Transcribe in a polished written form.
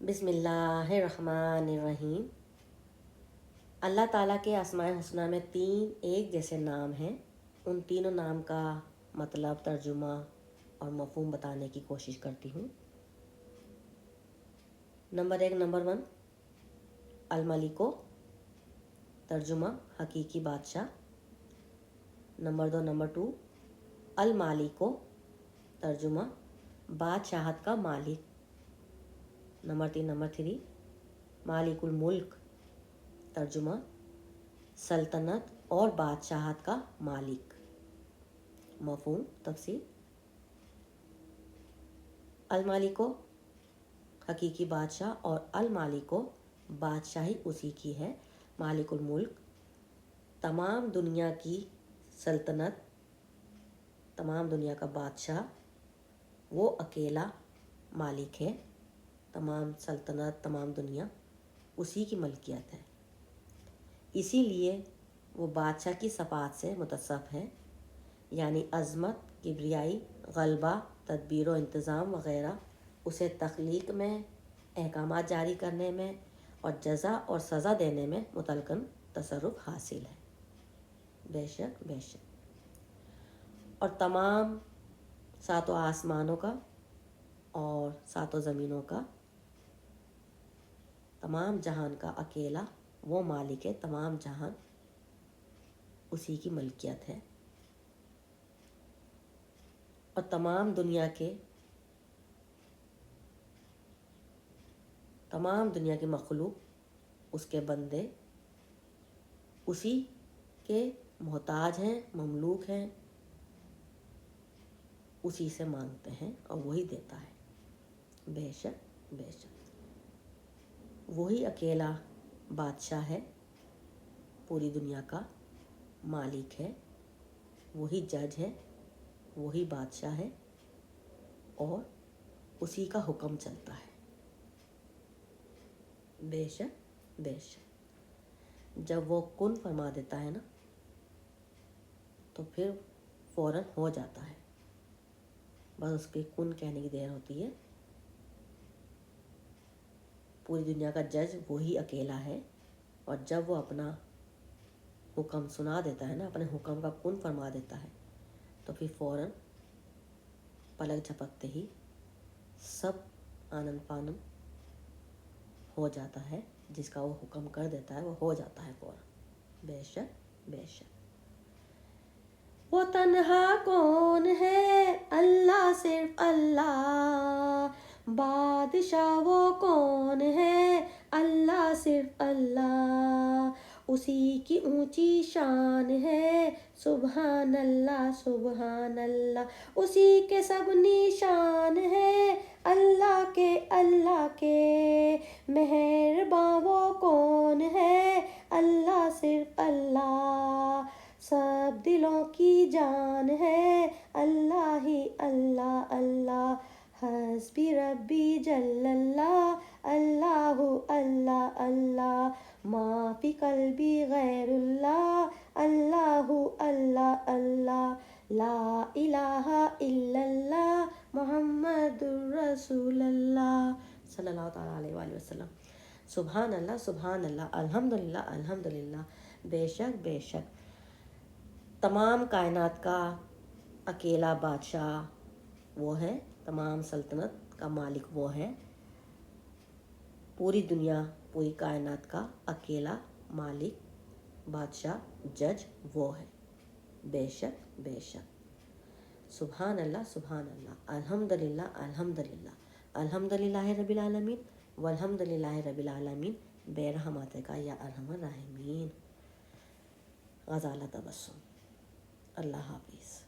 بسم اللہ الرحمن الرحیم۔ اللہ تعالیٰ کے اسماء الحسنہ میں 3 ایک جیسے نام ہیں۔ ان تینوں نام کا مطلب، ترجمہ اور مفہوم بتانے کی کوشش کرتی ہوں۔ نمبر 1 الملکو، ترجمہ حقیقی بادشاہ۔ نمبر 2 المالکو، ترجمہ بادشاہت کا مالک۔ نمبر 3 مالک الملک، ترجمہ سلطنت اور بادشاہت کا مالک۔ مفہوم تفصیل: المالکو حقیقی بادشاہ اور المالکو بادشاہی اسی کی ہے۔ مالک الملک تمام دنیا کی سلطنت، تمام دنیا کا بادشاہ، وہ اکیلا مالک ہے۔ تمام سلطنت، تمام دنیا اسی کی ملکیت ہے، اسی لیے وہ بادشاہ کی صفات سے متصف ہے، یعنی عظمت، کبریائی، غلبہ، تدبیر و انتظام وغیرہ۔ اسے تخلیق میں، احکامات جاری کرنے میں اور جزا اور سزا دینے میں مطلقاً تصرف حاصل ہے۔ بے شک بے شک۔ اور تمام 7 آسمانوں کا اور 7 زمینوں کا، تمام جہان کا اکیلا وہ مالک ہے۔ تمام جہان اسی کی ملکیت ہے، اور تمام دنیا کی مخلوق، اس کے بندے اسی کے محتاج ہیں، مملوک ہیں، اسی سے مانگتے ہیں اور وہی دیتا ہے۔ بے شک بے شک۔ وہی اکیلا بادشاہ ہے، پوری دنیا کا مالک ہے، وہی جج ہے، وہی بادشاہ ہے، اور اسی کا حکم چلتا ہے۔ بے شک بے شک۔ جب وہ کن فرما دیتا ہے نا، تو پھر فوراً ہو جاتا ہے، بس اس کے کن کہنے کی دیر ہوتی ہے۔ پوری دنیا کا جج وہی اکیلا ہے، اور جب وہ اپنا حکم سنا دیتا ہے نا، اپنے حکم کا کن فرما دیتا ہے، تو پھر فوراً پلک جھپکتے ہی سب آنن فانن ہو جاتا ہے۔ جس کا وہ حکم کر دیتا ہے وہ ہو جاتا ہے فوراً۔ بے شک بے شک۔ وہ تنہا کون ہے؟ اللہ صرف اللہ۔ بادشاہ وہ کون ہے؟ اللہ صرف اللہ۔ اسی کی اونچی شان ہے، سبحان اللہ سبحان اللہ۔ اسی کے سب نشان ہے، اللہ کے مہرباں وہ کون ہے؟ اللہ صرف اللہ۔ سب دلوں کی جان ہے، اللہ ہی اللہ اللہ۔ حسبی ربی جل اللہ، اللہ اللہ اللہ۔ ما فی قلبی غیر اللہ، اللہ اللہ اللہ۔ لا الہ الا اللہ، محمد الرسول اللہ صلی اللہ تعالیٰ علیہ وآلہ وسلم۔ سبحان اللہ، الحمدللہ الحمدللہ۔ بے شک بے شک۔ تمام کائنات کا اکیلا بادشاہ وہ ہے، تمام سلطنت کا مالک وہ ہے، پوری دنیا، پوری کائنات کا اکیلا مالک، بادشاہ، جج وہ ہے۔ بے شک بے شک۔ سبحان اللہ، الحمدللہ الحمدللہ، الحمدللہ رب العالمین والحمدللہ رب العالمین برحمتک یا ارحم الراحمین۔ غزالہ تبسم۔ اللہ حافظ۔